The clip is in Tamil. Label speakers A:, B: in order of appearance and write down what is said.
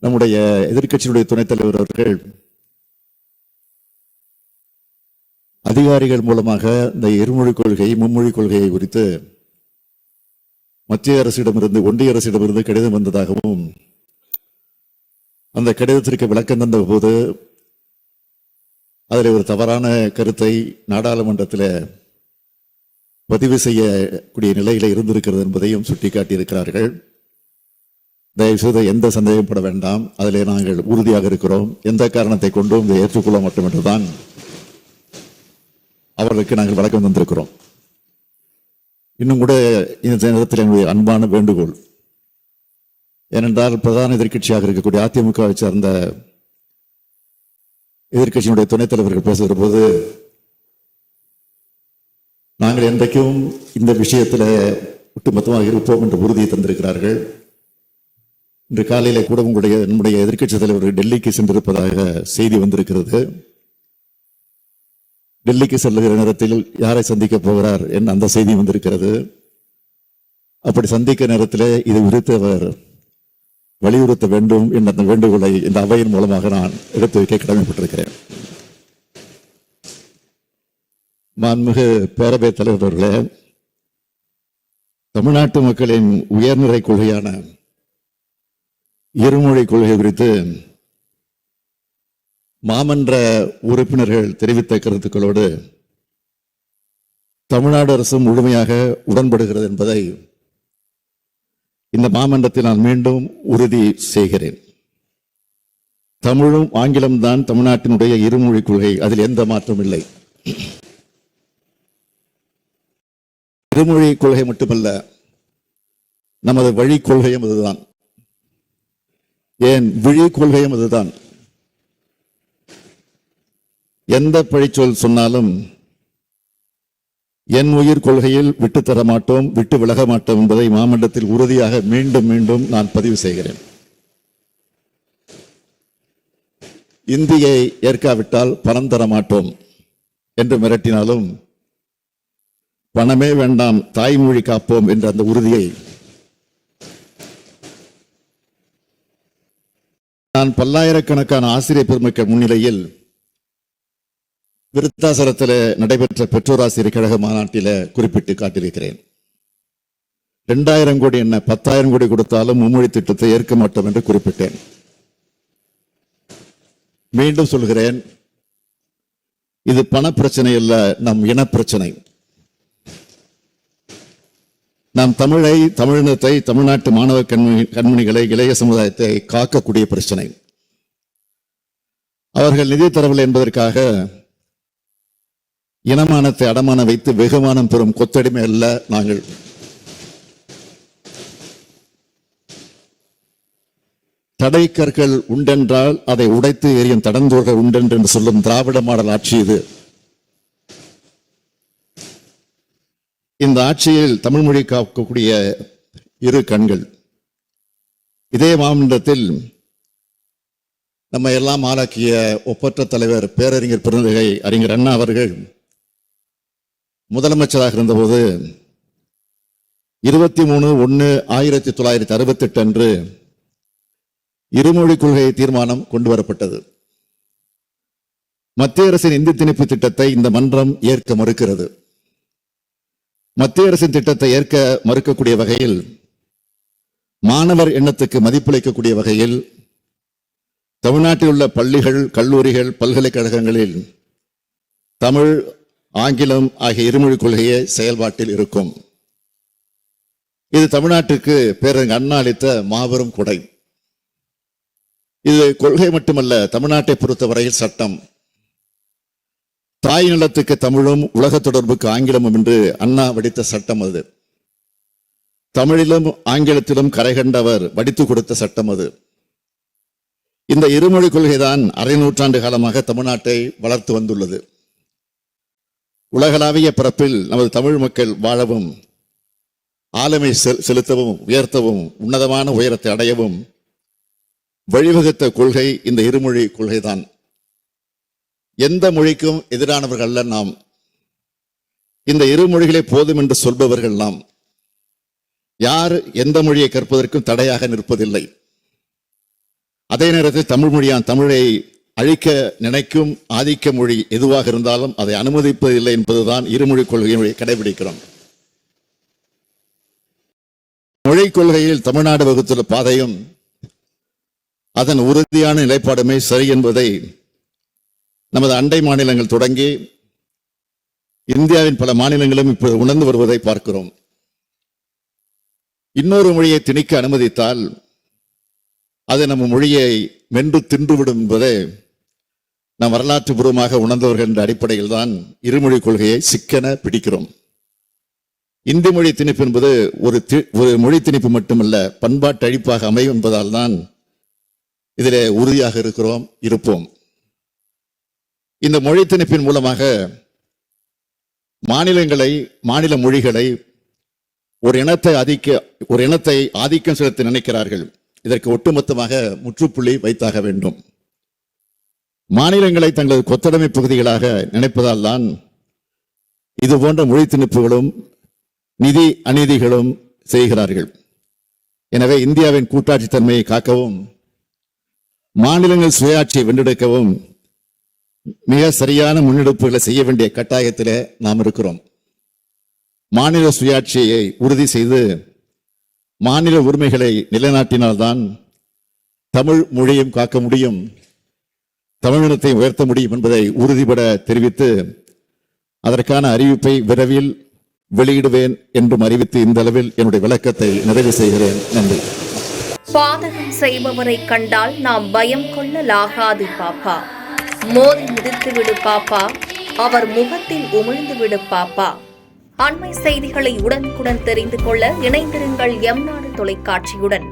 A: நம்முடைய எதிர்க்கட்சியினுடைய துணைத் தலைவர் அவர்கள் அதிகாரிகள் மூலமாக இந்த இருமொழி கொள்கை மும்மொழி கொள்கையை குறித்து மத்திய அரசிடமிருந்து ஒன்றிய அரசிடமிருந்து கடிதம் வந்ததாகவும் அந்த கடிதத்திற்கு விளக்கம் தந்த போது அதில் ஒரு தவறான கருத்தை நாடாளுமன்றத்தில் பதிவு செய்யக்கூடிய நிலையில இருந்திருக்கிறது என்பதையும் சுட்டிக்காட்டியிருக்கிறார்கள். தயவுசெய்து எந்த சந்தேகப்பட வேண்டாம், அதிலே நாங்கள் உறுதியாக இருக்கிறோம். எந்த காரணத்தை கொண்டும் இதை ஏற்றுக்கொள்ள மாட்டோம் என்றுதான் அவர்களுக்கு நாங்கள் விளக்கம் தந்திருக்கிறோம். இன்னும் கூட இந்த நேரத்தில் என்னுடைய அன்பான வேண்டுகோள், ஏனென்றால் பிரதான எதிர்க்கட்சியாக இருக்கக்கூடிய அதிமுகவை சார்ந்த எதிர்க்கட்சியினுடைய துணைத் தலைவர்கள் பேசுகிற போது நாங்கள் என்றைக்கும் இந்த விஷயத்தில் ஒட்டுமொத்தமாக இருப்போம் என்ற உறுதியை தந்திருக்கிறார்கள். இன்று காலையில கூட நம்முடைய எதிர்க்கட்சி தலைவர் டெல்லிக்கு சென்றிருப்பதாக செய்தி வந்திருக்கிறது. டெல்லிக்கு செல்லுகிற நேரத்தில் யாரை சந்திக்க போகிறார் என்ற அந்த செய்தி வந்திருக்கிறது. அப்படி சந்திக்க நேரத்தில் இது குறித்து அவர் வலியுறுத்த வேண்டும் என்ற அந்த வேண்டுகோளை இந்த அவையின் மூலமாக நான் எடுத்து வைக்க கடமைப்பட்டிருக்கிறேன். மாண்புமிகு பேரவைத் தலைவர் அவர்களே, தமிழ்நாட்டு மக்களின் உயர்நிலை கொள்கையான இருமொழி கொள்கை குறித்து மாமன்ற உறுப்பினர்கள் தெரிவித்த கருத்துக்களோடு தமிழ்நாடு அரசு முழுமையாக உடன்படுகிறது என்பதை இந்த மாமன்றத்தில் நான் மீண்டும் உறுதி செய்கிறேன். தமிழும் ஆங்கிலம் தான் தமிழ்நாட்டினுடைய இருமொழி கொள்கை, அதில் எந்த மாற்றம் இல்லை. இருமொழி கொள்கை மட்டுமல்ல, நமது வழி கொள்கையும் அதுதான், ஏன் விழி கொள்கையும் அதுதான். எந்த பழிச்சொல் சொன்னாலும் என் உயிர் கொள்கையில் விட்டு தர மாட்டோம், விட்டு விலக மாட்டோம் என்பதை மாமன்றத்தில் உறுதியாக மீண்டும் மீண்டும் நான் பதிவு செய்கிறேன். இந்தியை ஏற்காவிட்டால் பணம் தர மாட்டோம் என்று மிரட்டினாலும் பணமே வேண்டாம், தாய்மொழி காப்போம் என்ற அந்த உறுதியை நான் பல்லாயிரக்கணக்கான ஆசிரியர் பெருமக்கள் முன்னிலையில் விருத்தாசலத்தில் நடைபெற்ற பெற்றோர் ஆசிரியர் கழக மாநாட்டில் குறிப்பிட்டு காட்டியிருக்கிறேன். 2000 கோடி என்ன 10,000 கோடி கொடுத்தாலும் மும்மொழி திட்டத்தை ஏற்க மாட்டோம் என்று குறிப்பிட்டேன். மீண்டும் சொல்கிறேன், இது பண பிரச்சனை அல்ல, நம் இன பிரச்சனை. நாம் தமிழை, தமிழினத்தை, தமிழ்நாட்டு மாணவ கண்மணிகளை, இளைய சமுதாயத்தை காக்கக்கூடிய பிரச்சனை. அவர்கள் நிதி தரவில்லை என்பதற்காக இனமானத்தை அடமான வைத்து வெகுமானம் பெறும் கொத்தடிமை அல்ல நாங்கள். தடை கற்கள் உண்டென்றால் அதை உடைத்து எரியும் தடந்தோர்கள் உண்டென்று சொல்லும் திராவிட மாடல் ஆட்சி இது. இந்த ஆட்சியில் தமிழ் மொழி காக்கக்கூடிய இரு கண்கள். இதே மாமன்றத்தில் நம்ம எல்லாம் ஆளாக்கிய ஒப்பற்ற தலைவர் பேரறிஞர் பெருந்தகை அறிஞர் அண்ணா அவர்கள் முதலமைச்சராக இருந்தபோது 23/1/1968 அன்று இருமொழி கொள்கை தீர்மானம் கொண்டு வரப்பட்டது. மத்திய அரசின் இந்தி திணிப்பு திட்டத்தை இந்த மன்றம் ஏற்க மறுக்கிறது. மத்திய அரசின் திட்டத்தை ஏற்க மறுக்கக்கூடிய வகையில், மாணவர் எண்ணத்துக்கு மதிப்பளிக்கக்கூடிய வகையில் தமிழ்நாட்டில் உள்ள பள்ளிகள், கல்லூரிகள், பல்கலைக்கழகங்களில் தமிழ், ஆங்கிலம் ஆகிய இருமொழி கொள்கையே செயல்பாட்டில் இருக்கும். இது தமிழ்நாட்டுக்கு பேரறிஞர் அண்ணா அளித்த மாபெரும் கொடை. இது கொள்கை மட்டுமல்ல, தமிழ்நாட்டை பொறுத்தவரையில் சட்டம். தாய் நிலத்துக்கு தமிழும், உலக தொடர்புக்கு ஆங்கிலமும் என்று அண்ணா வடித்த சட்டம் அது. தமிழிலும் ஆங்கிலத்திலும் கரை கண்டவர் வடித்து கொடுத்த சட்டம் அது. இந்த இருமொழி கொள்கைதான் அரை நூற்றாண்டு காலமாக தமிழ்நாட்டை வளர்த்து வந்துள்ளது. உலகளாவிய பரப்பில் நமது தமிழ் மக்கள் வாழவும், ஆளுமை செலுத்தவும், உயர்த்தவும், உன்னதமான உயரத்தை அடையவும் வழிவகுத்த கொள்கை இந்த இருமொழி கொள்கைதான். எந்த மொழிக்கும் எதிரானவர்கள் அல்ல நாம். இந்த இரு மொழிகளே போதும் என்று சொல்பவர்கள் நாம். யார் எந்த மொழியை கற்பதற்கும் தடையாக நிற்பதில்லை. அதே நேரத்தில் தமிழை அழிக்க நினைக்கும் ஆதிக்க மொழி எதுவாக இருந்தாலும் அதை அனுமதிப்பதில்லை என்பதுதான் இருமொழி கொள்கையை கடைபிடிக்கிறோம். மொழிக் கொள்கையில் தமிழ்நாடு வகுத்துள்ள பாதையும் அதன் உறுதியான நிலைப்பாடுமே சரி என்பதை நமது அண்டை மாநிலங்கள் தொடங்கி இந்தியாவின் பல மாநிலங்களும் இப்போது உணர்ந்து வருவதை பார்க்கிறோம். இன்னொரு மொழியை திணிக்க அனுமதித்தால் அது நம்ம மொழியை மென்று தின்றுவிடும் என்பதை நாம் வரலாற்று பூர்வமாக உணர்ந்தவர்கள் என்ற அடிப்படையில் தான் இருமொழி கொள்கையை சிக்கென பிடிக்கிறோம். இந்தி மொழி திணிப்பு என்பது ஒரு மொழி திணிப்பு மட்டுமல்ல, பண்பாட்டு அழிப்பாக அமையும் என்பதால் தான் இதிலே உறுதியாக இருப்போம். இந்த மொழி திணிப்பின் மூலமாக மாநில மொழிகளை ஒரு இனத்தை ஆதிக்கம் செலுத்த நினைக்கிறார்கள். இதற்கு ஒட்டுமொத்தமாக முற்றுப்புள்ளி வைத்தாக வேண்டும். மாநிலங்களை தங்களது கொத்தடைமை பகுதிகளாக நினைப்பதால் தான் இது போன்ற மொழி திணிப்புகளும் நிதி அநீதிகளும் செய்கிறார்கள். எனவே இந்தியாவின் கூட்டாட்சி தன்மையை காக்கவும் மாநிலங்கள் சுயாட்சியை வென்றெடுக்கவும் மிக சரியான முன்னெடுப்புகளை செய்ய வேண்டிய கட்டாயத்திலே நாம் இருக்கிறோம். மாநில சுயாட்சியை உறுதி செய்து மாநில உரிமைகளை நிலைநாட்டினால்தான் தமிழ் மொழியும் காக்க முடியும், தமிழினத்தை உயர்த்த முடியும் என்பதை உறுதிபட தெரிவித்து அதற்கான அறிவிப்பை விரைவில் வெளியிடுவேன் என்றும் அறிவித்து இந்த அளவில் என்னுடைய விளக்கத்தை நிறைவு செய்கிறேன். நன்றி.
B: பாதகம் செய்பவரை கண்டால் நாம் பயம் கொள்ளலாகாது பாப்பா. மோதி மிதித்து விடு பாப்பா, அவர் முகத்தில் உமிழ்ந்து விடு பாப்பா. அண்மை செய்திகளை உடனுக்குடன் தெரிந்து கொள்ள இணைந்திருங்கள் எம் நாடு தொலைக்காட்சியுடன்.